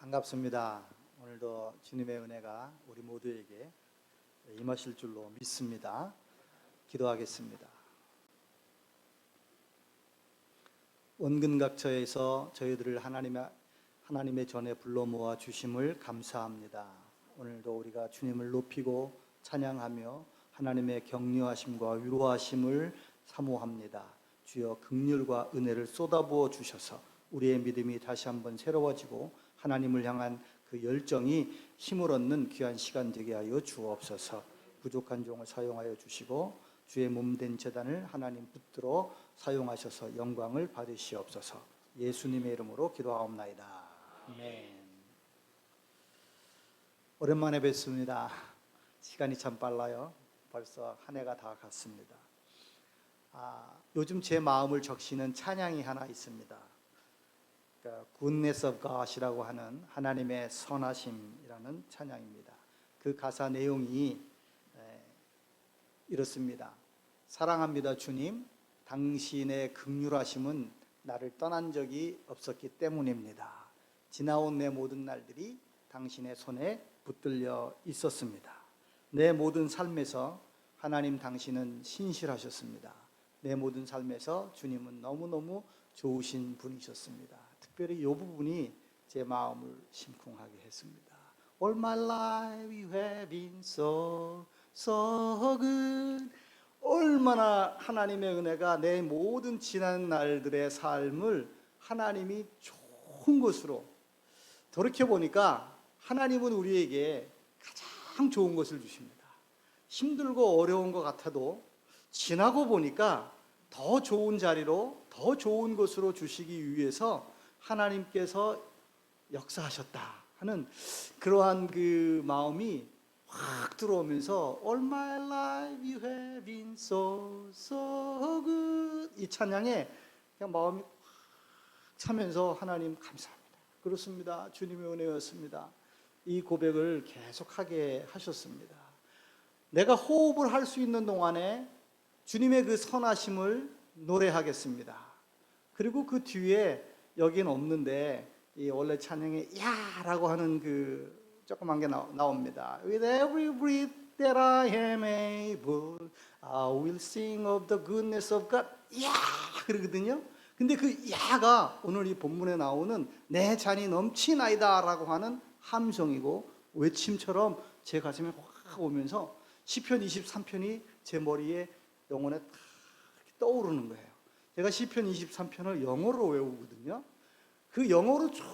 반갑습니다. 오늘도 주님의 은혜가 우리 모두에게 임하실 줄로 믿습니다. 기도하겠습니다. 원근각처에서 저희들을 하나님의 전에 불러 모아 주심을 감사합니다. 오늘도 우리가 주님을 높이고 찬양하며 하나님의 격려하심과 위로하심을 사모합니다. 주여 긍휼과 은혜를 쏟아부어 주셔서 우리의 믿음이 다시 한번 새로워지고 하나님을 향한 그 열정이 힘을 얻는 귀한 시간 되게 하여 주옵소서. 부족한 종을 사용하여 주시고 주의 몸된 제단을 하나님 붙들어 사용하셔서 영광을 받으시옵소서. 예수님의 이름으로 기도하옵나이다. 아멘. 오랜만에 뵙습니다. 시간이 참 빨라요. 벌써 한 해가 다 갔습니다. 요즘 제 마음을 적시는 찬양이 하나 있습니다. Goodness of God이라고 하는 하나님의 선하심이라는 찬양입니다. 그 가사 내용이 이렇습니다. 사랑합니다 주님, 당신의 긍휼하심은 나를 떠난 적이 없었기 때문입니다. 지나온 내 모든 날들이 당신의 손에 붙들려 있었습니다. 내 모든 삶에서 하나님 당신은 신실하셨습니다. 내 모든 삶에서 주님은 너무너무 좋으신 분이셨습니다. 특별히 이 부분이 제 마음을 심쿵하게 했습니다. All my life you have been so good. 얼마나 하나님의 은혜가 내 모든 지난 날들의 삶을 하나님이 좋은 것으로, 돌이켜보니까 하나님은 우리에게 가장 좋은 것을 주십니다. 힘들고 어려운 것 같아도 지나고 보니까 더 좋은 자리로, 더 좋은 것으로 주시기 위해서 하나님께서 역사하셨다 하는 그러한 그 마음이 확 들어오면서 All my life you have been so good, 이 찬양에 그냥 마음이 확 차면서 하나님 감사합니다. 그렇습니다. 주님의 은혜였습니다. 이 고백을 계속하게 하셨습니다. 내가 호흡을 할 수 있는 동안에 주님의 그 선하심을 노래하겠습니다. 그리고 그 뒤에 여기는 없는데 이 원래 찬양에 야라고 하는 그 조그만 게 나옵니다. With every breath that I am able, I will sing of the goodness of God. 야 그러거든요. 근데 그 야가 오늘 이 본문에 나오는 내 잔이 넘치나이다 라고 하는 함성이고 외침처럼 제 가슴에 확 오면서 시편 23편이 제 머리에 영혼에 딱 떠오르는 거예요. 제가 시편 23편을 영어로 외우거든요. 그 영어로 쭉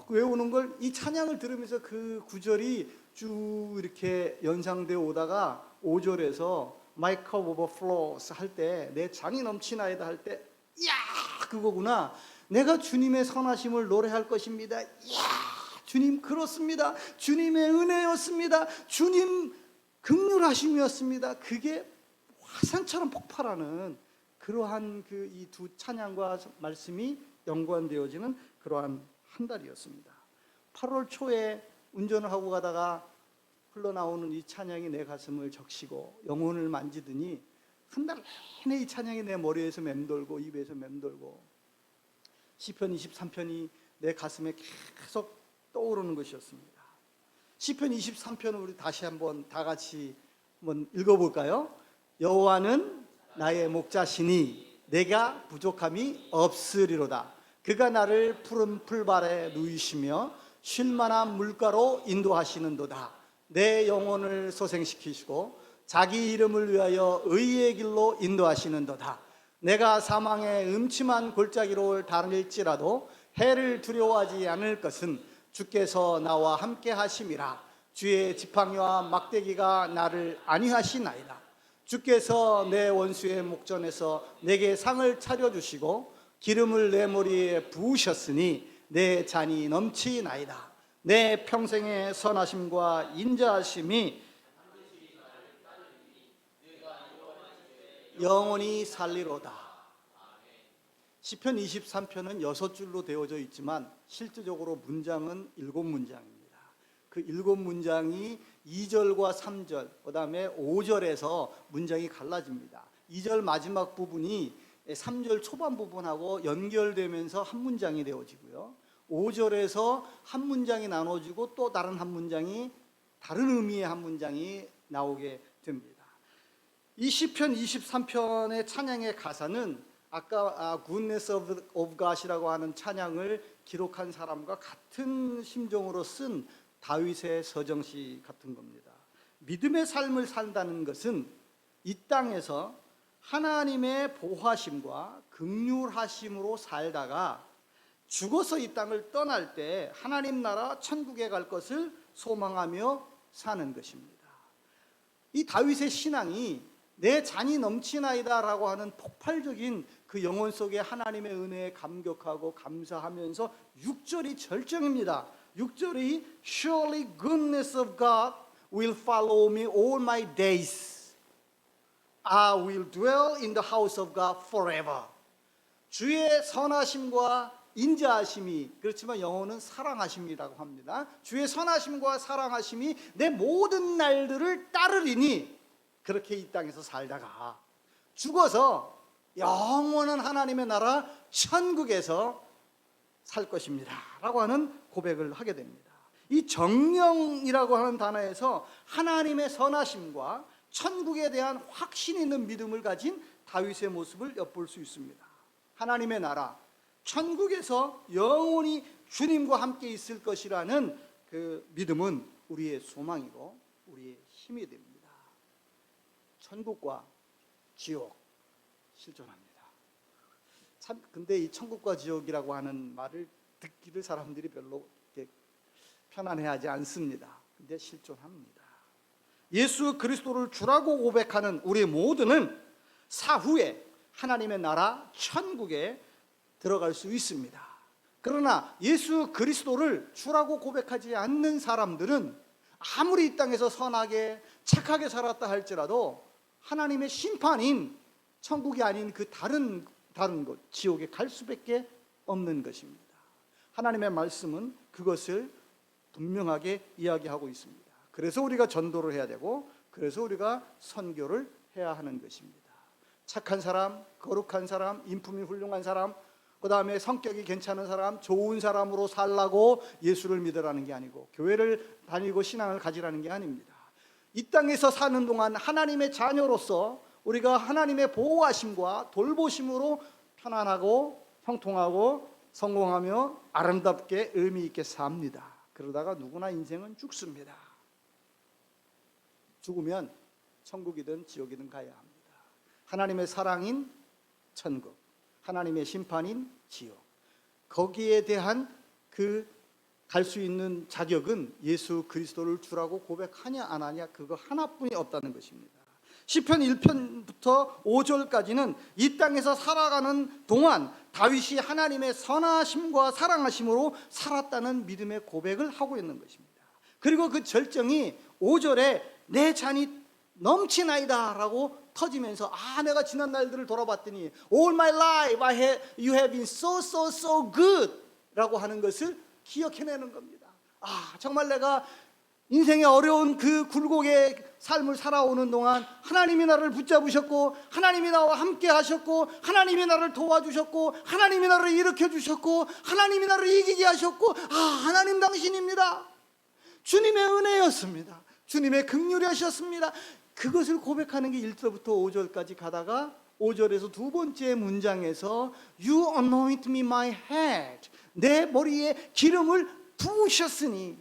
외우는 걸 이 찬양을 들으면서 그 구절이 쭉 이렇게 연상되어 오다가 5절에서 My cup overflows 할 때, 내 잔이 넘치나이다 할 때, 야 그거구나. 내가 주님의 선하심을 노래할 것입니다. 야 주님 그렇습니다. 주님의 은혜였습니다. 주님 긍휼하심이었습니다. 그게 화산처럼 폭발하는 그러한 그 이 두 찬양과 말씀이 연관되어지는 그러한 한 달이었습니다. 8월 초에 운전을 하고 가다가 흘러나오는 이 찬양이 내 가슴을 적시고 영혼을 만지더니 한 달 내내 이 찬양이 내 머리에서 맴돌고 입에서 맴돌고 시편 23편이 내 가슴에 계속 떠오르는 것이었습니다. 시편 23편을 우리 다시 한번 다 같이 한번 읽어볼까요? 여호와는 나의 목자시니 내가 부족함이 없으리로다. 그가 나를 푸른 풀밭에 누이시며 쉴만한 물가로 인도하시는도다. 내 영혼을 소생시키시고 자기 이름을 위하여 의의 길로 인도하시는도다. 내가 사망의 음침한 골짜기로 다닐지라도 해를 두려워하지 않을 것은 주께서 나와 함께 하심이라. 주의 지팡이와 막대기가 나를 안위하시나이다. 주께서 내 원수의 목전에서 내게 상을 차려주시고 기름을 내 머리에 부으셨으니 내 잔이 넘치나이다. 내 평생의 선하심과 인자하심이 영원히 살리로다. 시편 23편은 6줄로 되어져 있지만 실제적으로 문장은 7문장입니다. 그 7문장이 2절과 3절, 그 다음에 5절에서 문장이 갈라집니다. 2절 마지막 부분이 3절 초반 부분하고 연결되면서 한 문장이 되어지고요. 5절에서 한 문장이 나눠지고 또 다른 한 문장이 다른 의미의 한 문장이 나오게 됩니다. 이 시편 23편의 찬양의 가사는 아까 Goodness of God이라고 하는 찬양을 기록한 사람과 같은 심정으로 쓴 다윗의 서정시 같은 겁니다. 믿음의 삶을 산다는 것은 이 땅에서 하나님의 보호하심과 긍휼하심으로 살다가 죽어서 이 땅을 떠날 때 하나님 나라 천국에 갈 것을 소망하며 사는 것입니다. 이 다윗의 신앙이 내 잔이 넘치나이다 라고 하는 폭발적인 그 영혼 속에 하나님의 은혜에 감격하고 감사하면서 6절이 절정입니다. 6절이 Surely goodness of God will follow me all my days. I will dwell in the house of God forever. 주의 선하심과 인자하심이, 그렇지만 영어는 사랑하심이라고 합니다. 주의 선하심과 사랑하심이 내 모든 날들을 따르리니, 그렇게 이 땅에서 살다가 죽어서 영원한 하나님의 나라 천국에서 살 것입니다 라고 하는 고백을 하게 됩니다. 이 정령이라고 하는 단어에서 하나님의 선하심과 천국에 대한 확신 있는 믿음을 가진 다윗의 모습을 엿볼 수 있습니다. 하나님의 나라 천국에서 영원히 주님과 함께 있을 것이라는 그 믿음은 우리의 소망이고 우리의 힘이 됩니다. 천국과 지옥 실존합니다. 참 근데 이 천국과 지옥이라고 하는 말을 듣기를 사람들이 별로 편안해하지 않습니다. 근데 실존합니다. 예수 그리스도를 주라고 고백하는 우리 모두는 사후에 하나님의 나라 천국에 들어갈 수 있습니다. 그러나 예수 그리스도를 주라고 고백하지 않는 사람들은 아무리 이 땅에서 선하게 착하게 살았다 할지라도 하나님의 심판인 천국이 아닌 그 다른 곳 지옥에 갈 수밖에 없는 것입니다. 하나님의 말씀은 그것을 분명하게 이야기하고 있습니다. 그래서 우리가 전도를 해야 되고 그래서 우리가 선교를 해야 하는 것입니다. 착한 사람, 거룩한 사람, 인품이 훌륭한 사람, 그 다음에 성격이 괜찮은 사람, 좋은 사람으로 살라고 예수를 믿으라는 게 아니고 교회를 다니고 신앙을 가지라는 게 아닙니다. 이 땅에서 사는 동안 하나님의 자녀로서 우리가 하나님의 보호하심과 돌보심으로 편안하고 형통하고 성공하며 아름답게 의미 있게 삽니다. 그러다가 누구나 인생은 죽습니다. 죽으면 천국이든 지옥이든 가야 합니다. 하나님의 사랑인 천국, 하나님의 심판인 지옥, 거기에 대한 그 갈 수 있는 자격은 예수 그리스도를 주라고 고백하냐 안 하냐 그거 하나뿐이 없다는 것입니다. 시편 1편부터 5절까지는 이 땅에서 살아가는 동안 다윗이 하나님의 선하심과 사랑하심으로 살았다는 믿음의 고백을 하고 있는 것입니다. 그리고 그 절정이 5절에 내 잔이 넘치나이다 라고 터지면서 내가 지난 날들을 돌아봤더니 All my life you have been so good 라고 하는 것을 기억해내는 겁니다. 정말 내가 인생의 어려운 그 굴곡의 삶을 살아오는 동안 하나님이 나를 붙잡으셨고 하나님이 나와 함께 하셨고 하나님이 나를 도와주셨고 하나님이 나를 일으켜주셨고 하나님이 나를 이기게 하셨고 하나님 당신입니다. 주님의 은혜였습니다. 주님의 긍휼이셨습니다. 그것을 고백하는 게 1절부터 5절까지 가다가 5절에서 두 번째 문장에서 You anoint me my head, 내 머리에 기름을 부으셨으니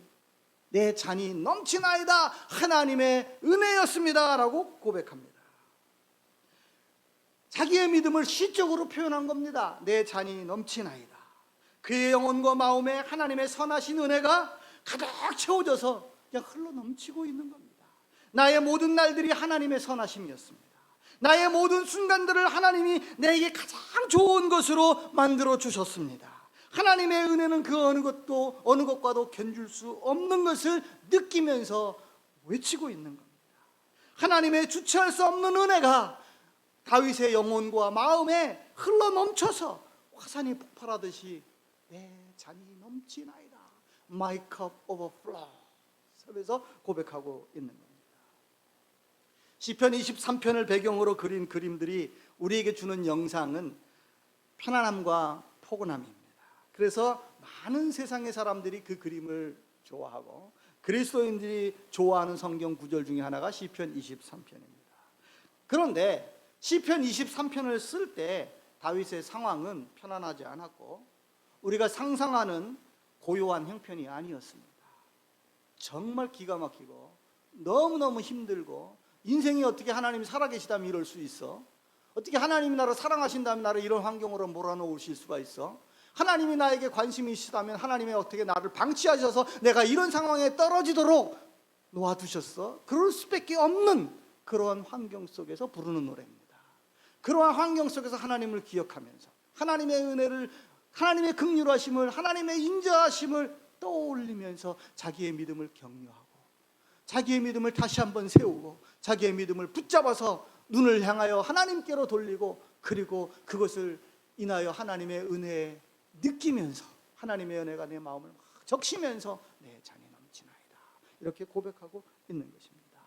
내 잔이 넘치나이다 하나님의 은혜였습니다 라고 고백합니다. 자기의 믿음을 시적으로 표현한 겁니다. 내 잔이 넘치나이다. 그의 영혼과 마음에 하나님의 선하신 은혜가 가득 채워져서 그냥 흘러 넘치고 있는 겁니다. 나의 모든 날들이 하나님의 선하심이었습니다. 나의 모든 순간들을 하나님이 내게 가장 좋은 것으로 만들어 주셨습니다. 하나님의 은혜는 그 어느 것과도 견줄 수 없는 것을 느끼면서 외치고 있는 겁니다. 하나님의 주체할 수 없는 은혜가 다윗의 영혼과 마음에 흘러 넘쳐서 화산이 폭발하듯이 내 잔이 넘치나이다. My cup overflows. 그래서 고백하고 있는 겁니다. 시편 23편을 배경으로 그린 그림들이 우리에게 주는 영상은 편안함과 포근함입니다. 그래서 많은 세상의 사람들이 그 그림을 좋아하고 그리스도인들이 좋아하는 성경 구절 중에 하나가 시편 23편입니다. 그런데 시편 23편을 쓸 때 다윗의 상황은 편안하지 않았고 우리가 상상하는 고요한 형편이 아니었습니다. 정말 기가 막히고 너무너무 힘들고, 인생이 어떻게 하나님이 살아계시다면 이럴 수 있어? 어떻게 하나님이 나를 사랑하신다면 나를 이런 환경으로 몰아넣으실 수가 있어? 하나님이 나에게 관심이 있으시다면 하나님이 어떻게 나를 방치하셔서 내가 이런 상황에 떨어지도록 놓아두셨어? 그럴 수밖에 없는 그러한 환경 속에서 부르는 노래입니다. 그러한 환경 속에서 하나님을 기억하면서 하나님의 은혜를, 하나님의 긍휼하심을, 하나님의 인자하심을 떠올리면서 자기의 믿음을 격려하고 자기의 믿음을 다시 한번 세우고 자기의 믿음을 붙잡아서 눈을 향하여 하나님께로 돌리고, 그리고 그것을 인하여 하나님의 은혜에 느끼면서 하나님의 은혜가 내 마음을 적시면서 내 잔이 넘치나이다, 이렇게 고백하고 있는 것입니다.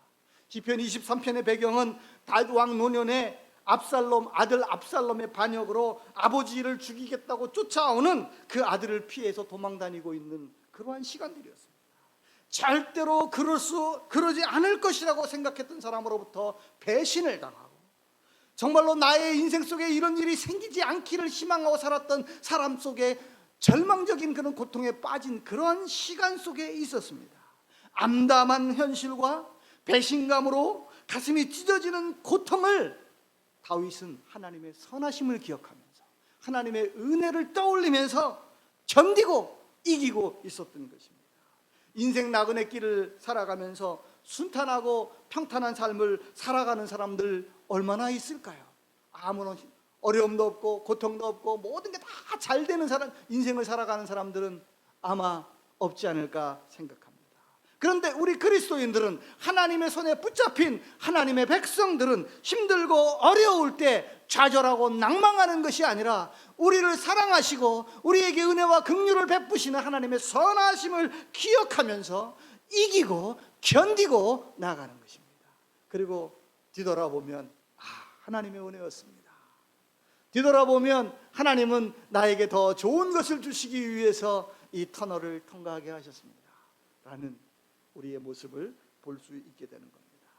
시편 23편의 배경은 다윗 왕 노년에 아들 압살롬의 반역으로 아버지를 죽이겠다고 쫓아오는 그 아들을 피해서 도망다니고 있는 그러한 시간들이었습니다. 절대로 그러지 않을 것이라고 생각했던 사람으로부터 배신을 당하고, 정말로 나의 인생 속에 이런 일이 생기지 않기를 희망하고 살았던 사람 속에 절망적인 그런 고통에 빠진 그런 시간 속에 있었습니다. 암담한 현실과 배신감으로 가슴이 찢어지는 고통을 다윗은 하나님의 선하심을 기억하면서 하나님의 은혜를 떠올리면서 견디고 이기고 있었던 것입니다. 인생 나그네 길을 살아가면서 순탄하고 평탄한 삶을 살아가는 사람들 얼마나 있을까요? 아무런 어려움도 없고 고통도 없고 모든 게 다 잘 되는 사람, 인생을 살아가는 사람들은 아마 없지 않을까 생각합니다. 그런데 우리 그리스도인들은, 하나님의 손에 붙잡힌 하나님의 백성들은 힘들고 어려울 때 좌절하고 낭망하는 것이 아니라 우리를 사랑하시고 우리에게 은혜와 긍휼을 베푸시는 하나님의 선하심을 기억하면서 이기고 견디고 나아가는 것입니다. 그리고 뒤돌아보면 하나님의 은혜였습니다. 뒤돌아보면 하나님은 나에게 더 좋은 것을 주시기 위해서 이 터널을 통과하게 하셨습니다 라는 우리의 모습을 볼 수 있게 되는 겁니다.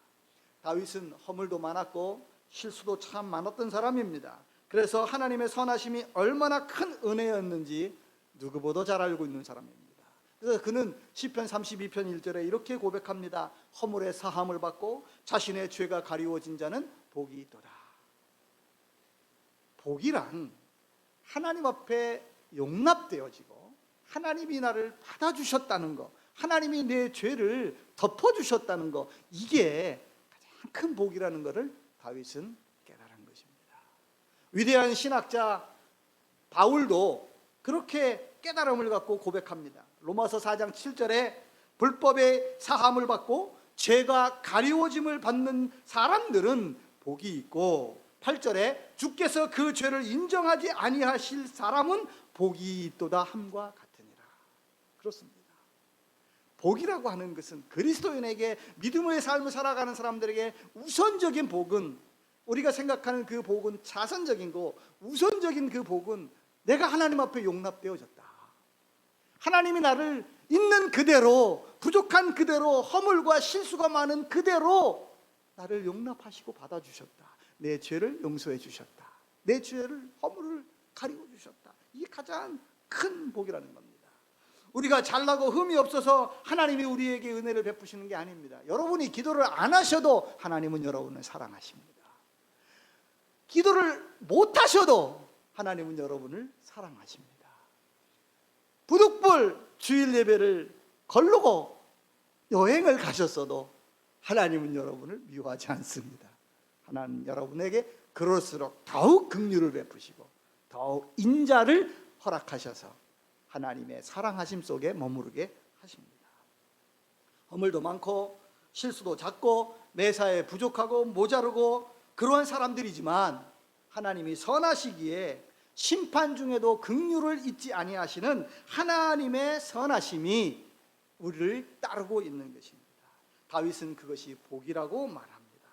다윗은 허물도 많았고 실수도 참 많았던 사람입니다. 그래서 하나님의 선하심이 얼마나 큰 은혜였는지 누구보다 잘 알고 있는 사람입니다. 그래서 그는 시편 32편 1절에 이렇게 고백합니다. 허물의 사함을 받고 자신의 죄가 가리워진 자는 복이 있도다. 복이란 하나님 앞에 용납되어지고 하나님이 나를 받아주셨다는 것, 하나님이 내 죄를 덮어주셨다는 것, 이게 가장 큰 복이라는 것을 다윗은 깨달은 것입니다. 위대한 신학자 바울도 그렇게 깨달음을 갖고 고백합니다. 로마서 4장 7절에 불법의 사함을 받고 죄가 가리워짐을 받는 사람들은 복이 있고, 8절에 주께서 그 죄를 인정하지 아니하실 사람은 복이 있도다 함과 같으니라. 그렇습니다. 복이라고 하는 것은 그리스도인에게, 믿음의 삶을 살아가는 사람들에게 우선적인 복은, 우리가 생각하는 그 복은 자선적인 거, 우선적인 그 복은 내가 하나님 앞에 용납되어졌다. 하나님이 나를 있는 그대로, 부족한 그대로, 허물과 실수가 많은 그대로 나를 용납하시고 받아주셨다. 내 죄를 용서해 주셨다. 내 죄를, 허물을 가리고 주셨다. 이게 가장 큰 복이라는 겁니다. 우리가 잘나고 흠이 없어서 하나님이 우리에게 은혜를 베푸시는 게 아닙니다. 여러분이 기도를 안 하셔도 하나님은 여러분을 사랑하십니다. 기도를 못 하셔도 하나님은 여러분을 사랑하십니다. 부득불 주일 예배를 거르고 여행을 가셨어도 하나님은 여러분을 미워하지 않습니다. 하나님 여러분에게 그럴수록 더욱 긍휼을 베푸시고 더욱 인자를 허락하셔서 하나님의 사랑하심 속에 머무르게 하십니다. 허물도 많고 실수도 작고 매사에 부족하고 모자르고 그러한 사람들이지만, 하나님이 선하시기에 심판 중에도 긍휼을 잊지 아니하시는 하나님의 선하심이 우리를 따르고 있는 것입니다. 다윗은 그것이 복이라고 말합니다.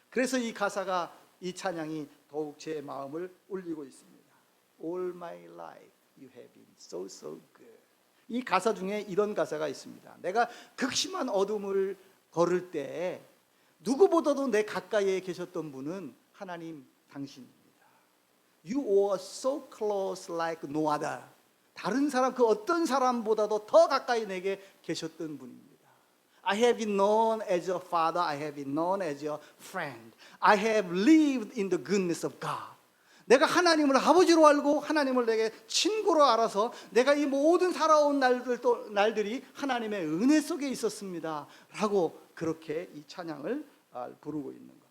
그래서 이 가사가, 이 찬양이 더욱 제 마음을 울리고 있습니다. All my life You have been so good. 이 가사 중에 이런 가사가 있습니다. 내가 극심한 어둠을 걸을 때 누구보다도 내 가까이에 계셨던 분은 하나님 당신입니다. You were so close like no other. 다른 사람, 그 어떤 사람보다도 더 가까이 내게 계셨던 분입니다. I have been known as your father. I have been known as your friend. I have lived in the goodness of God. 내가 하나님을 아버지로 알고 하나님을 내게 친구로 알아서 내가 이 모든 살아온 날들이 하나님의 은혜 속에 있었습니다 라고 그렇게 이 찬양을 부르고 있는 겁니다.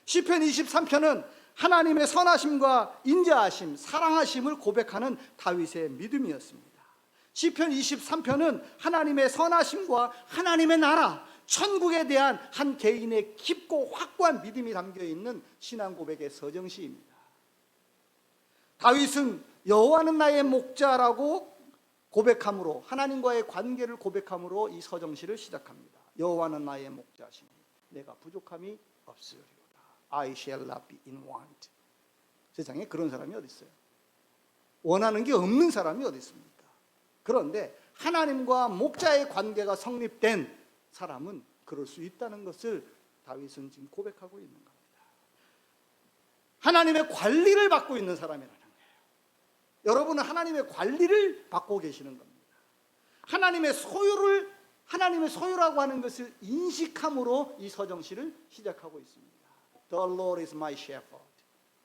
시편 23편은 하나님의 선하심과 인자하심, 사랑하심을 고백하는 다윗의 믿음이었습니다. 시편 23편은 하나님의 선하심과 하나님의 나라, 천국에 대한 한 개인의 깊고 확고한 믿음이 담겨있는 신앙 고백의 서정시입니다. 다윗은 여호와는 나의 목자라고 고백함으로, 하나님과의 관계를 고백함으로 이 서정시를 시작합니다. 여호와는 나의 목자시니 내가 부족함이 없으리로다. I shall not be in want. 세상에 그런 사람이 어디 있어요? 원하는 게 없는 사람이 어디 있습니까? 그런데 하나님과 목자의 관계가 성립된 사람은 그럴 수 있다는 것을 다윗은 지금 고백하고 있는 겁니다. 하나님의 관리를 받고 있는 사람이라는 거예요. 여러분은 하나님의 관리를 받고 계시는 겁니다. 하나님의 소유라고 하는 것을 인식함으로 이 서정시를 시작하고 있습니다. The Lord is my shepherd.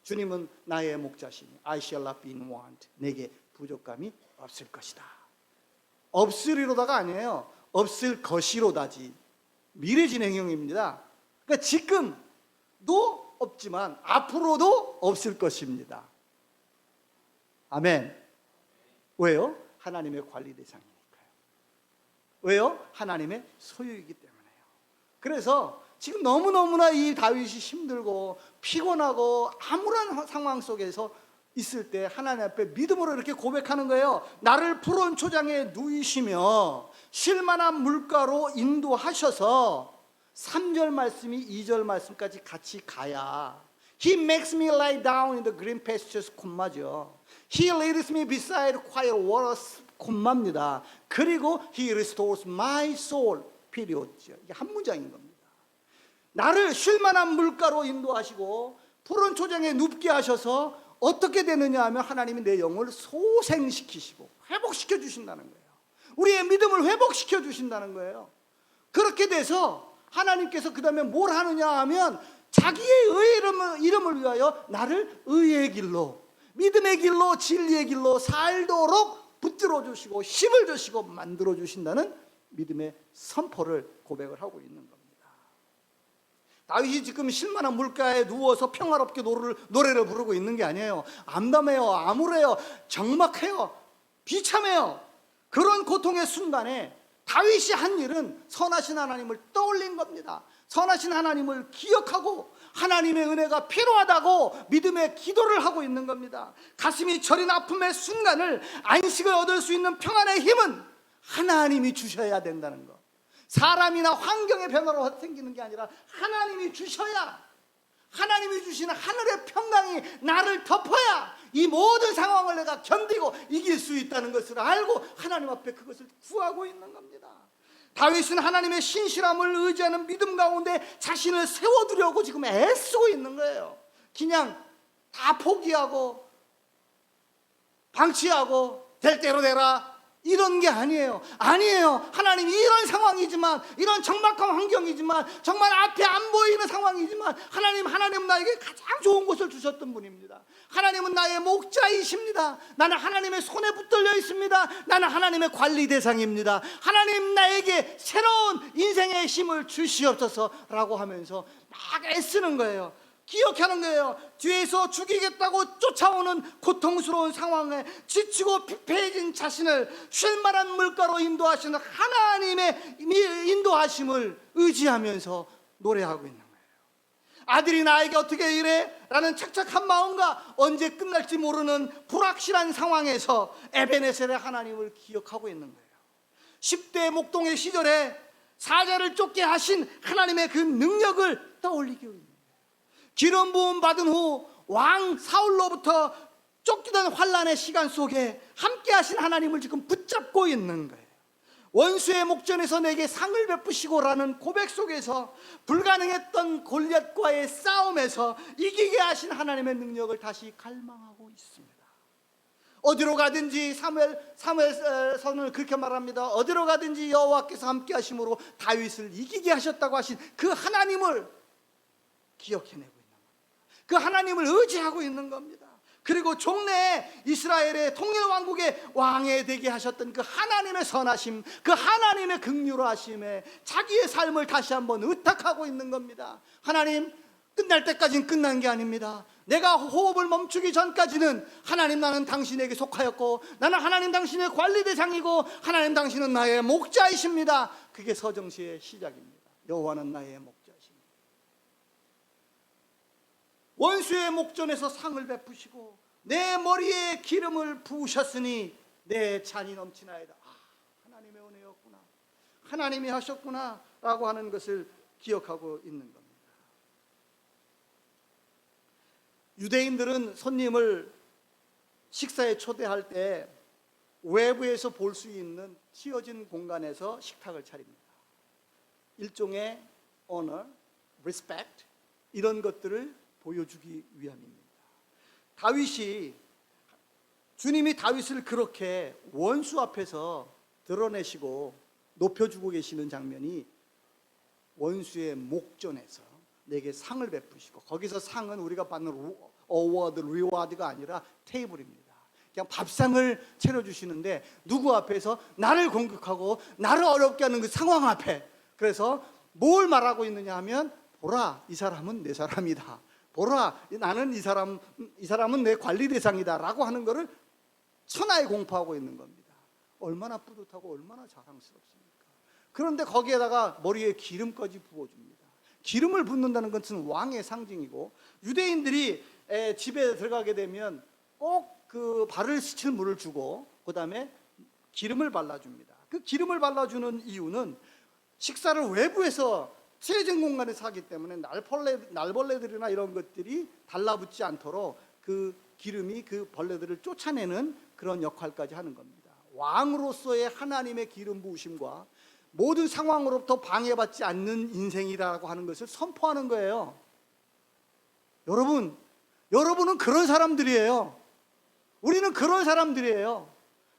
주님은 나의 목자시니 I shall not be in want. 내게 부족함이 없을 것이다. 없으리로다가 아니에요. 없을 것이로다지. 미래 진행형입니다. 그러니까 지금도 없지만 앞으로도 없을 것입니다. 아멘. 왜요? 하나님의 관리 대상이니까요. 왜요? 하나님의 소유이기 때문에요. 그래서 지금 너무너무나 이 다윗이 힘들고 피곤하고 암울한 상황 속에서 있을 때 하나님 앞에 믿음으로 이렇게 고백하는 거예요. 나를 푸른 초장에 누이시며 쉴만한 물가로 인도하셔서 3절 말씀이 2절 말씀까지 같이 가야 He makes me lie down in the green pastures 콤마죠. He leads me beside quiet waters 콤마입니다. 그리고 He restores my soul period죠. 이게 한 문장인 겁니다. 나를 쉴만한 물가로 인도하시고 푸른 초장에 눕게 하셔서 어떻게 되느냐 하면 하나님이 내 영을 소생시키시고 회복시켜 주신다는 거예요. 우리의 믿음을 회복시켜 주신다는 거예요. 그렇게 돼서 하나님께서 그 다음에 뭘 하느냐 하면 자기의 의의 이름을 위하여 나를 의의 길로, 믿음의 길로, 진리의 길로 살도록 붙들어 주시고 힘을 주시고 만들어 주신다는 믿음의 선포를 고백을 하고 있는 겁니다. 다윗이 지금 쉴만한 물가에 누워서 평화롭게 노래를 부르고 있는 게 아니에요. 암담해요, 암울해요, 적막해요, 비참해요. 그런 고통의 순간에 다윗이 한 일은 선하신 하나님을 떠올린 겁니다. 선하신 하나님을 기억하고 하나님의 은혜가 필요하다고 믿음의 기도를 하고 있는 겁니다. 가슴이 저린 아픔의 순간을 안식을 얻을 수 있는 평안의 힘은 하나님이 주셔야 된다는 것. 사람이나 환경의 변화로 생기는 게 아니라 하나님이 주셔야, 하나님이 주시는 하늘의 평강이 나를 덮어야 이 모든 상황을 내가 견디고 이길 수 있다는 것을 알고 하나님 앞에 그것을 구하고 있는 겁니다. 다윗은 하나님의 신실함을 의지하는 믿음 가운데 자신을 세워두려고 지금 애쓰고 있는 거예요. 그냥 다 포기하고 방치하고 될 대로 되라 이런 게 아니에요. 아니에요. 하나님이 이런 상황이지만, 이런 적막한 환경이지만, 정말 앞에 안 보이는 상황이지만 하나님은 나에게 가장 좋은 것을 주셨던 분입니다. 하나님은 나의 목자이십니다. 나는 하나님의 손에 붙들려 있습니다. 나는 하나님의 관리 대상입니다. 하나님 나에게 새로운 인생의 힘을 주시옵소서라고 하면서 막 애쓰는 거예요. 기억하는 거예요. 뒤에서 죽이겠다고 쫓아오는 고통스러운 상황에 지치고 피폐해진 자신을 쉴만한 물가로 인도하시는 하나님의 인도하심을 의지하면서 노래하고 있는 거예요. 아들이 나에게 어떻게 이래? 라는 착착한 마음과 언제 끝날지 모르는 불확실한 상황에서 에베네셀의 하나님을 기억하고 있는 거예요. 10대 목동의 시절에 사자를 쫓게 하신 하나님의 그 능력을 떠올리기 위해 기름 부음 받은 후 왕 사울로부터 쫓기던 환란의 시간 속에 함께 하신 하나님을 지금 붙잡고 있는 거예요. 원수의 목전에서 내게 상을 베푸시고라는 고백 속에서 불가능했던 골리앗과의 싸움에서 이기게 하신 하나님의 능력을 다시 갈망하고 있습니다. 어디로 가든지 사무엘서는 그렇게 말합니다. 어디로 가든지 여호와께서 함께 하심으로 다윗을 이기게 하셨다고 하신 그 하나님을 기억해내고 있는 겁니다. 그 하나님을 의지하고 있는 겁니다. 그리고 종래에 이스라엘의 통일 왕국의 왕에 되게 하셨던 그 하나님의 선하심, 그 하나님의 긍휼하심에 자기의 삶을 다시 한번 의탁하고 있는 겁니다. 하나님, 끝날 때까지는 끝난 게 아닙니다. 내가 호흡을 멈추기 전까지는 하나님, 나는 당신에게 속하였고, 나는 하나님 당신의 관리 대상이고, 하나님 당신은 나의 목자이십니다. 그게 서정시의 시작입니다. 여호와는 나의 목자이십니다. 원수의 목전에서 상을 베푸시고 내 머리에 기름을 부으셨으니 내 잔이 넘치나이다. 하나님의 은혜였구나, 하나님이 하셨구나 라고 하는 것을 기억하고 있는 겁니다. 유대인들은 손님을 식사에 초대할 때 외부에서 볼 수 있는 튀어진 공간에서 식탁을 차립니다. 일종의 honor, respect, 이런 것들을 보여주기 위함입니다. 다윗이, 주님이 다윗을 그렇게 원수 앞에서 드러내시고 높여주고 계시는 장면이 원수의 목전에서 내게 상을 베푸시고, 거기서 상은 우리가 받는 어워드, 리워드가 아니라 테이블입니다. 그냥 밥상을 차려주시는데 누구 앞에서? 나를 공격하고 나를 어렵게 하는 그 상황 앞에. 그래서 뭘 말하고 있느냐 하면, 보라, 이 사람은 내 사람이다. 보라, 나는 이 사람은 내 관리 대상이다 라고 하는 것을 천하에 공포하고 있는 겁니다. 얼마나 뿌듯하고 얼마나 자랑스럽습니까? 그런데 거기에다가 머리에 기름까지 부어줍니다. 기름을 붓는다는 것은 왕의 상징이고, 유대인들이 집에 들어가게 되면 꼭 그 발을 씻을 물을 주고 그 다음에 기름을 발라줍니다. 그 기름을 발라주는 이유는 식사를 외부에서 튀어진 공간에서 하기 때문에 날벌레들이나 이런 것들이 달라붙지 않도록 그 기름이 그 벌레들을 쫓아내는 그런 역할까지 하는 겁니다. 왕으로서의 하나님의 기름 부으심과 모든 상황으로부터 방해받지 않는 인생이라고 하는 것을 선포하는 거예요. 여러분은 그런 사람들이에요. 우리는 그런 사람들이에요.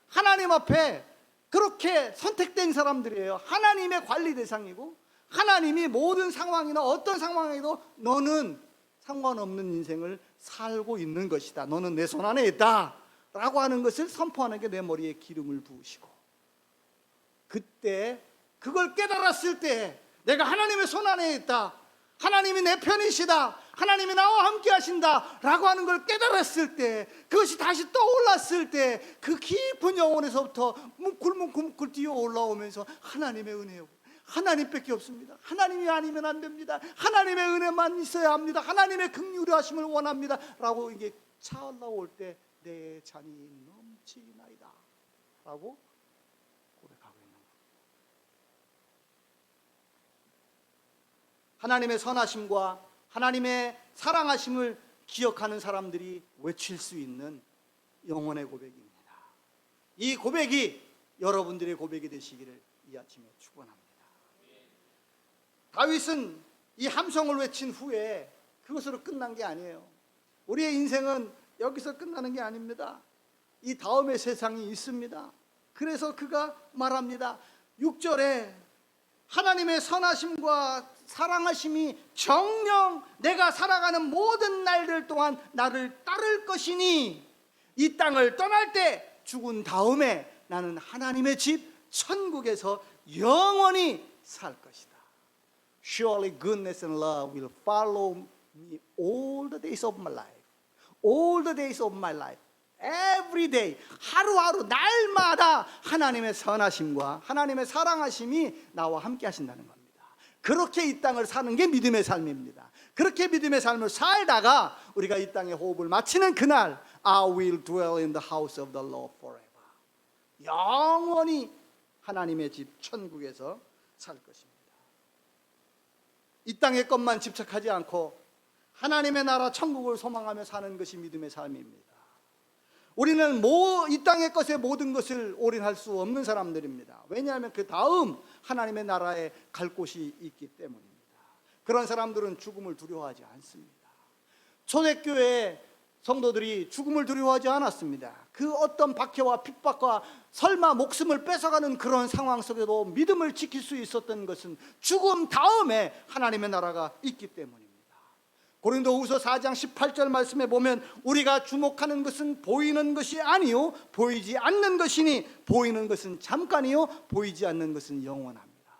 하나님 앞에 그렇게 선택된 사람들이에요. 하나님의 관리 대상이고, 하나님이 모든 상황이나 어떤 상황에도 너는 상관없는 인생을 살고 있는 것이다, 너는 내 손 안에 있다 라고 하는 것을 선포하는 게 내 머리에 기름을 부으시고, 그때 그걸 깨달았을 때 내가 하나님의 손 안에 있다, 하나님이 내 편이시다, 하나님이 나와 함께 하신다 라고 하는 걸 깨달았을 때, 그것이 다시 떠올랐을 때 그 깊은 영혼에서부터 뭉클뭉클 뛰어 올라오면서 하나님의 은혜요, 하나님밖에 없습니다, 하나님이 아니면 안 됩니다, 하나님의 은혜만 있어야 합니다, 하나님의 긍휼하심을 원합니다 라고 이게 차올라올 때 내 잔이 넘치나이다 라고 고백하고 있는 겁니다. 하나님의 선하심과 하나님의 사랑하심을 기억하는 사람들이 외칠 수 있는 영혼의 고백입니다. 이 고백이 여러분들의 고백이 되시기를 이 아침에 축원합니다. 다윗은 이 함성을 외친 후에 그것으로 끝난 게 아니에요. 우리의 인생은 여기서 끝나는 게 아닙니다. 이 다음의 세상이 있습니다. 그래서 그가 말합니다. 6절에 하나님의 선하심과 사랑하심이 정녕 내가 살아가는 모든 날들 동안 나를 따를 것이니, 이 땅을 떠날 때 죽은 다음에 나는 하나님의 집 천국에서 영원히 살 것이다. Surely goodness and love will follow me all the days of my life. All the days of my life. Every day, 하루하루 날마다 하나님의 선하심과 하나님의 사랑하심이 나와 함께 하신다는 겁니다. 그렇게 이 땅을 사는 게 믿음의 삶입니다. 그렇게 믿음의 삶을 살다가 우리가 이 땅의 호흡을 마치는 그날, I will dwell in the house of the Lord forever. 영원히 하나님의 집 천국에서 살 것입니다. 이 땅의 것만 집착하지 않고 하나님의 나라 천국을 소망하며 사는 것이 믿음의 삶입니다. 우리는 이 땅의 것에 모든 것을 올인할 수 없는 사람들입니다. 왜냐하면 그 다음 하나님의 나라에 갈 곳이 있기 때문입니다. 그런 사람들은 죽음을 두려워하지 않습니다. 초대교회 성도들이 죽음을 두려워하지 않았습니다. 그 어떤 박해와 핍박과 설마 목숨을 뺏어가는 그런 상황 속에도 믿음을 지킬 수 있었던 것은 죽음 다음에 하나님의 나라가 있기 때문입니다. 고린도후서 4장 18절 말씀에 보면 우리가 주목하는 것은 보이는 것이 아니요 보이지 않는 것이니 보이는 것은 잠깐이요 보이지 않는 것은 영원합니다.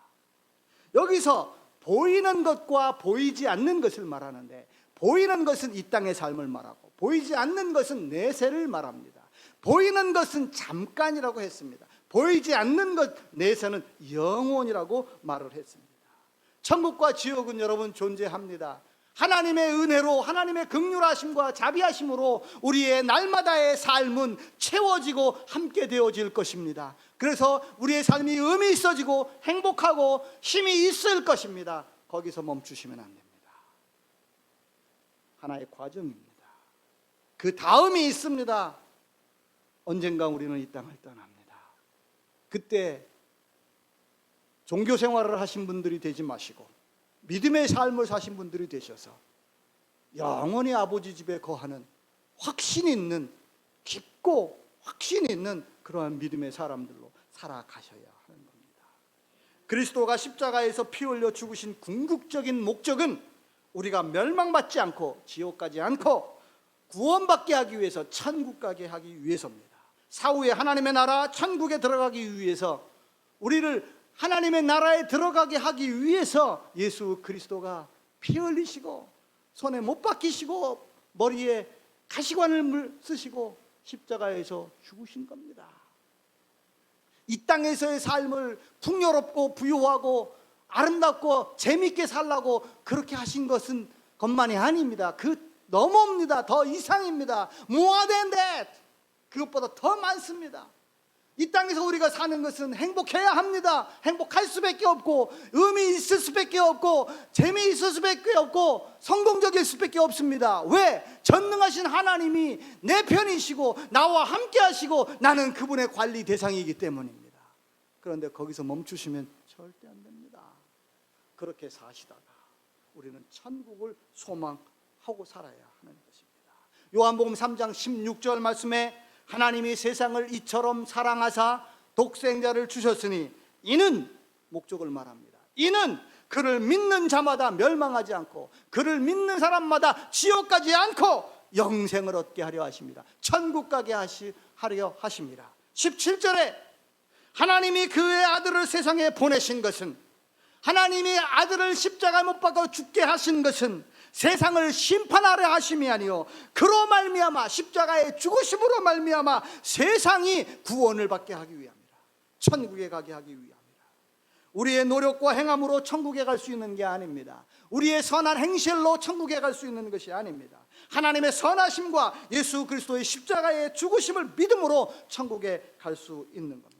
여기서 보이는 것과 보이지 않는 것을 말하는데, 보이는 것은 이 땅의 삶을 말하고 보이지 않는 것은 내세를 말합니다. 보이는 것은 잠깐이라고 했습니다. 보이지 않는 것 내세는 영원이라고 말을 했습니다. 천국과 지옥은 여러분 존재합니다. 하나님의 은혜로, 하나님의 긍휼하심과 자비하심으로 우리의 날마다의 삶은 채워지고 함께 되어질 것입니다. 그래서 우리의 삶이 의미 있어지고 행복하고 힘이 있을 것입니다. 거기서 멈추시면 안 됩니다. 하나의 과정입니다. 그 다음이 있습니다. 언젠가 우리는 이 땅을 떠납니다. 그때 종교 생활을 하신 분들이 되지 마시고 믿음의 삶을 사신 분들이 되셔서 영원히 아버지 집에 거하는 확신 있는, 깊고 확신 있는 그러한 믿음의 사람들로 살아가셔야 하는 겁니다. 그리스도가 십자가에서 피 흘려 죽으신 궁극적인 목적은 우리가 멸망받지 않고 지옥 가지 않고 구원받게 하기 위해서, 천국 가게 하기 위해서입니다. 사후에 하나님의 나라 천국에 들어가기 위해서, 우리를 하나님의 나라에 들어가게 하기 위해서 예수 그리스도가 피 흘리시고 손에 못 박히시고 머리에 가시관을 쓰시고 십자가에서 죽으신 겁니다. 이 땅에서의 삶을 풍요롭고 부유하고 아름답고 재밌게 살라고 그렇게 하신 것만이 아닙니다. 그 넘어옵니다. 더 이상입니다. More than that. 그것보다 더 많습니다. 이 땅에서 우리가 사는 것은 행복해야 합니다. 행복할 수밖에 없고 의미 있을 수밖에 없고 재미있을 수밖에 없고 성공적일 수밖에 없습니다. 왜? 전능하신 하나님이 내 편이시고 나와 함께 하시고 나는 그분의 관리 대상이기 때문입니다. 그런데 거기서 멈추시면 절대 안 됩니다. 그렇게 사시다가 우리는 천국을 소망하고 살아야 하는 것입니다. 요한복음 3장 16절 말씀에 하나님이 세상을 이처럼 사랑하사 독생자를 주셨으니, 이는 목적을 말합니다. 이는 그를 믿는 자마다 멸망하지 않고 그를 믿는 사람마다 지옥 가지 않고 영생을 얻게 하려 하십니다. 천국 가게 하려 하십니다. 17절에 하나님이 그의 아들을 세상에 보내신 것은, 하나님이 아들을 십자가에 못 박아 죽게 하신 것은 세상을 심판하려 하심이 아니요 그로 말미암아 십자가의 죽으심으로 말미암아 세상이 구원을 받게 하기 위함이라. 천국에 가게 하기 위함이라. 우리의 노력과 행함으로 천국에 갈 수 있는 게 아닙니다. 우리의 선한 행실로 천국에 갈 수 있는 것이 아닙니다. 하나님의 선하심과 예수 그리스도의 십자가의 죽으심을 믿음으로 천국에 갈 수 있는 겁니다.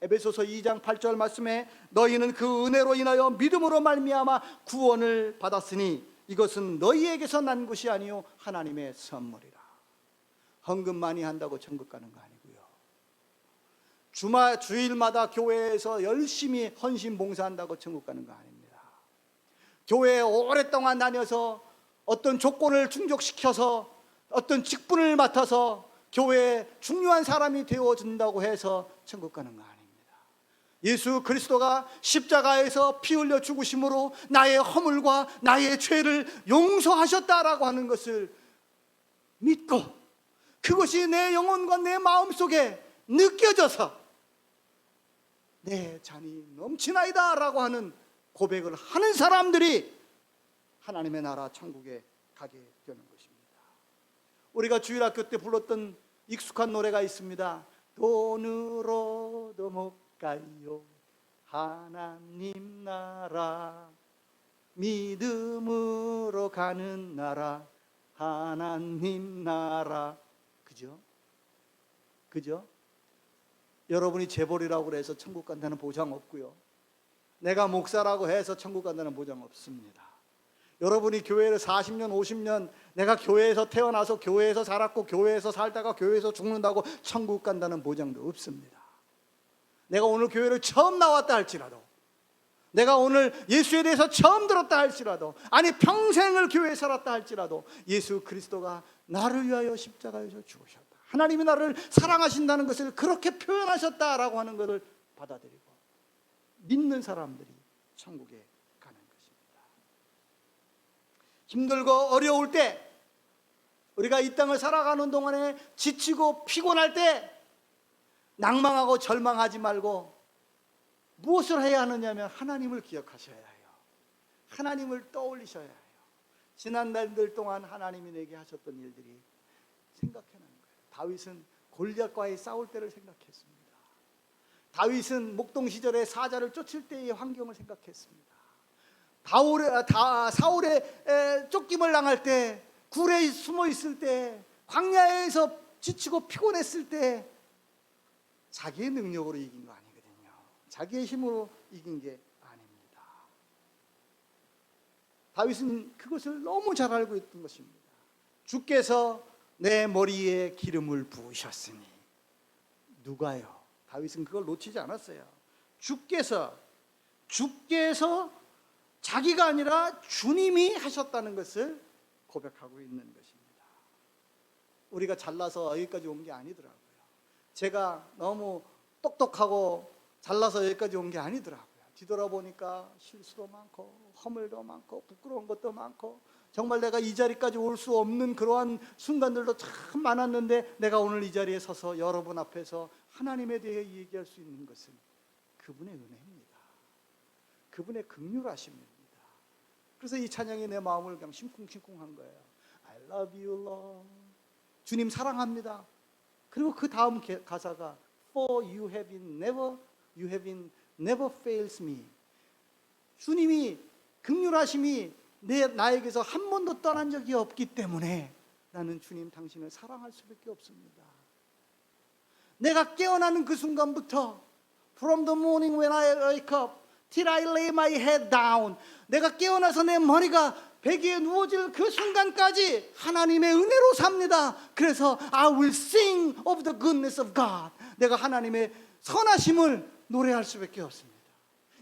에베소서 2장 8절 말씀에 너희는 그 은혜로 인하여 믿음으로 말미암아 구원을 받았으니 이것은 너희에게서 난 것이 아니요 하나님의 선물이라. 헌금 많이 한다고 천국 가는 거 아니고요. 주일마다 교회에서 열심히 헌신 봉사한다고 천국 가는 거 아닙니다. 교회에 오랫동안 다녀서 어떤 조건을 충족시켜서 어떤 직분을 맡아서 교회에 중요한 사람이 되어준다고 해서 천국 가는 거 아닙니다. 예수 그리스도가 십자가에서 피 흘려 죽으심으로 나의 허물과 나의 죄를 용서하셨다라고 하는 것을 믿고 그것이 내 영혼과 내 마음속에 느껴져서 내 잔이 넘치나이다 라고 하는 고백을 하는 사람들이 하나님의 나라 천국에 가게 되는 것입니다. 우리가 주일학교 때 불렀던 익숙한 노래가 있습니다. 돈으로도 못 가요 하나님 나라, 믿음으로 가는 나라 하나님 나라. 그죠? 여러분이 재벌이라고 해서 천국 간다는 보장 없고요. 내가 목사라고 해서 천국 간다는 보장 없습니다. 여러분이 교회를 40년, 50년 내가 교회에서 태어나서 교회에서 자랐고 교회에서 살다가 교회에서 죽는다고 천국 간다는 보장도 없습니다. 내가 오늘 교회를 처음 나왔다 할지라도, 내가 오늘 예수에 대해서 처음 들었다 할지라도, 아니 평생을 교회에 살았다 할지라도 예수 그리스도가 나를 위하여 십자가에서 죽으셨다, 하나님이 나를 사랑하신다는 것을 그렇게 표현하셨다라고 하는 것을 받아들이고 믿는 사람들이 천국에 가는 것입니다. 힘들고 어려울 때, 우리가 이 땅을 살아가는 동안에 지치고 피곤할 때 낭망하고 절망하지 말고 무엇을 해야 하느냐면 하나님을 기억하셔야 해요. 하나님을 떠올리셔야 해요. 지난 날들 동안 하나님이 내게 하셨던 일들이 생각해나는 거예요. 다윗은 골리앗과의 싸울 때를 생각했습니다. 다윗은 목동 시절에 사자를 쫓을 때의 환경을 생각했습니다. 사울의 쫓김을 당할 때, 굴에 숨어 있을 때, 광야에서 지치고 피곤했을 때 자기의 능력으로 이긴 거 아니거든요. 자기의 힘으로 이긴 게 아닙니다. 다윗은 그것을 너무 잘 알고 있던 것입니다. 주께서 내 머리에 기름을 부으셨으니. 누가요? 다윗은 그걸 놓치지 않았어요. 주께서 자기가 아니라 주님이 하셨다는 것을 고백하고 있는 것입니다. 우리가 잘나서 여기까지 온 게 아니더라고요. 제가 너무 똑똑하고 잘나서 여기까지 온 게 아니더라고요. 뒤돌아보니까 실수도 많고 허물도 많고 부끄러운 것도 많고 정말 내가 이 자리까지 올 수 없는 그러한 순간들도 참 많았는데, 내가 오늘 이 자리에 서서 여러분 앞에서 하나님에 대해 얘기할 수 있는 것은 그분의 은혜입니다. 그분의 긍휼하심입니다. 그래서 이 찬양이 내 마음을 그냥 심쿵심쿵한 거예요. I love you, Lord. 주님 사랑합니다. 그리고 그 다음 가사가 For you have never fails me. 주님이 긍휼하심이 나에게서 한 번도 떠난 적이 없기 때문에 나는 주님 당신을 사랑할 수밖에 없습니다. 내가 깨어나는 그 순간부터 From the morning when I wake up till I lay my head down, 내가 깨어나서 내 머리가 베개에 누워질 그 순간까지 하나님의 은혜로 삽니다. 그래서 I will sing of the goodness of God. 내가 하나님의 선하심을 노래할 수밖에 없습니다.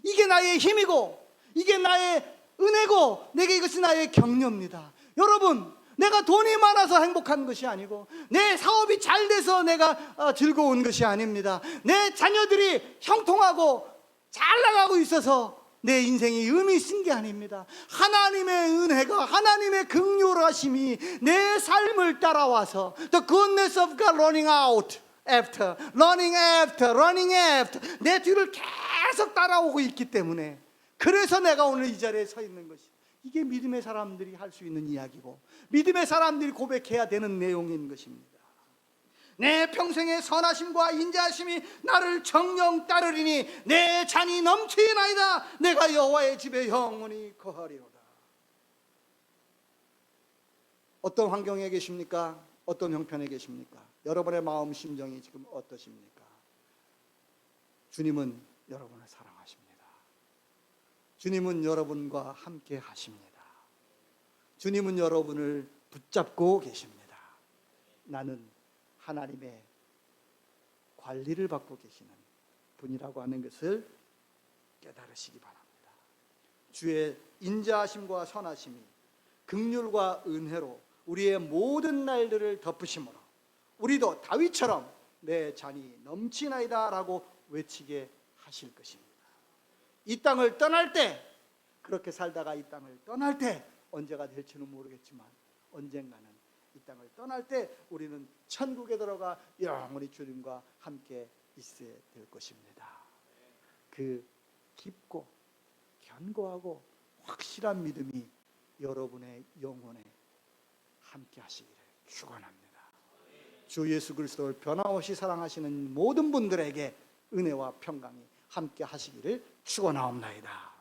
이게 나의 힘이고 이게 나의 은혜고 내게 이것이 나의 격려입니다. 여러분, 내가 돈이 많아서 행복한 것이 아니고 내 사업이 잘 돼서 내가 즐거운 것이 아닙니다. 내 자녀들이 형통하고 잘 나가고 있어서 내 인생이 의미 있는 게 아닙니다. 하나님의 은혜가, 하나님의 긍휼하심이 내 삶을 따라와서 The goodness of God running after 내 뒤를 계속 따라오고 있기 때문에, 그래서 내가 오늘 이 자리에 서 있는 것이, 이게 믿음의 사람들이 할 수 있는 이야기고 믿음의 사람들이 고백해야 되는 내용인 것입니다. 내 평생의 선하심과 인자하심이 나를 정령 따르리니 내 잔이 넘치나이다. 내가 여호와의 집에 영원히 거하리로다. 어떤 환경에 계십니까? 어떤 형편에 계십니까? 여러분의 마음 심정이 지금 어떠십니까? 주님은 여러분을 사랑하십니다. 주님은 여러분과 함께 하십니다. 주님은 여러분을 붙잡고 계십니다. 나는 하나님의 관리를 받고 계시는 분이라고 하는 것을 깨달으시기 바랍니다. 주의 인자하심과 선하심이 긍휼과 은혜로 우리의 모든 날들을 덮으심으로 우리도 다윗처럼 내 잔이 넘치나이다 라고 외치게 하실 것입니다. 이 땅을 떠날 때, 그렇게 살다가 이 땅을 떠날 때, 언제가 될지는 모르겠지만 언젠가는 이 땅을 떠날 때 우리는 천국에 들어가 영원히 주님과 함께 있어야 될 것입니다. 그 깊고 견고하고 확실한 믿음이 여러분의 영혼에 함께 하시기를 축원합니다. 주 예수 그리스도를 변함없이 사랑하시는 모든 분들에게 은혜와 평강이 함께 하시기를 축원하옵나이다.